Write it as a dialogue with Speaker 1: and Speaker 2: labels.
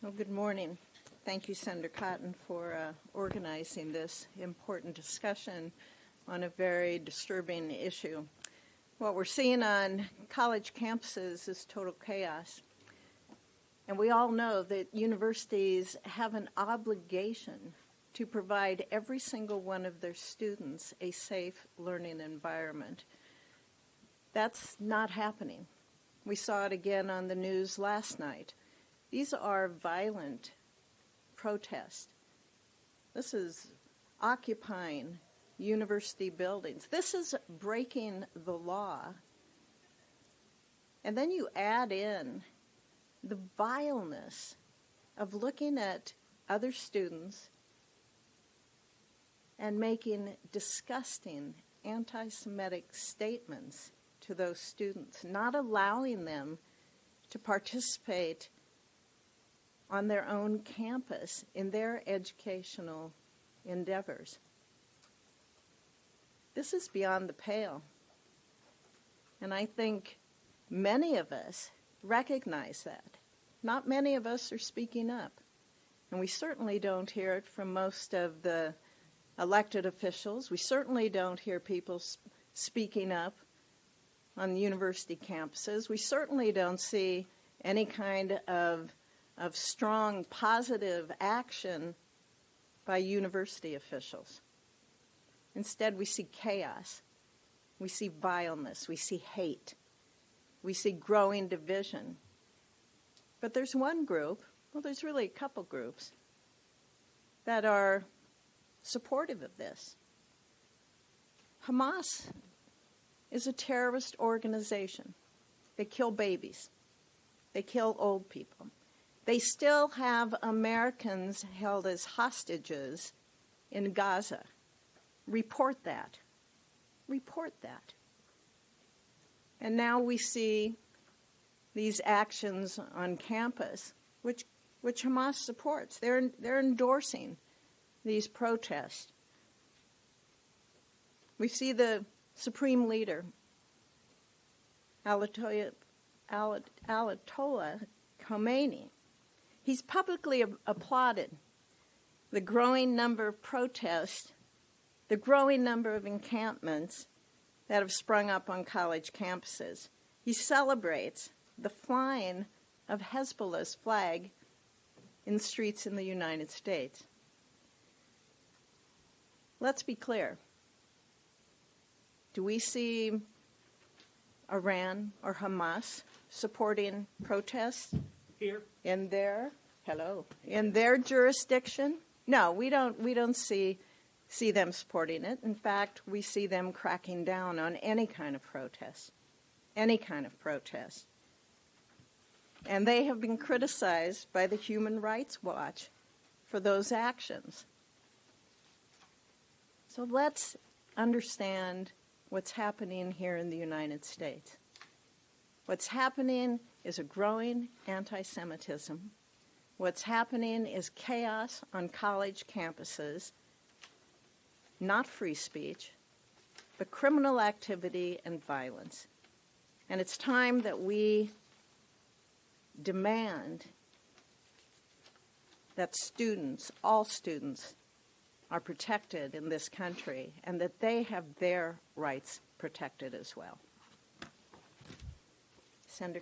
Speaker 1: Well, good morning. Thank you, Senator Cotton, for organizing this important discussion on a very disturbing issue. What we're seeing on college campuses is total chaos. And we all know that universities have an obligation to provide every single one of their students a safe learning environment. That's not happening. We saw it again on the news last night. These are violent protests. This is occupying university buildings. This is breaking the law. And then you add in the vileness of looking at other students and making disgusting anti-Semitic statements to those students, not allowing them to participate on their own campus in their educational endeavors. This is beyond the pale. And I think many of us recognize that. Not many of us are speaking up. And we certainly don't hear it from most of the elected officials. We certainly don't hear people speaking up on university campuses. We certainly don't see any kind of strong, positive action by university officials. Instead, we see chaos. We see vileness. We see hate. We see growing division. But there's one group, well, there's really a couple groups, that are supportive of this. Hamas is a terrorist organization. They kill babies. They kill old people. They still have Americans held as hostages in Gaza. Report that. Report that. And now we see these actions on campus, which Hamas supports. They're endorsing these protests. We see the Supreme Leader, Ayatollah Khomeini. He's publicly applauded the growing number of protests, the growing number of encampments that have sprung up on college campuses. He celebrates the flying of Hezbollah's flag in streets in the United States. Let's be clear. Do we see Iran or Hamas supporting protests
Speaker 2: here
Speaker 1: in their jurisdiction? No, we don't see them supporting it. In fact, we see them cracking down on any kind of protest. Any kind of protest. And they have been criticized by the Human Rights Watch for those actions. So let's understand what's happening here in the United States. What's happening is a growing anti-Semitism. What's happening is chaos on college campuses, not free speech, but criminal activity and violence. And it's time that we demand that students, all students, are protected in this country and that they have their rights protected as well. Senator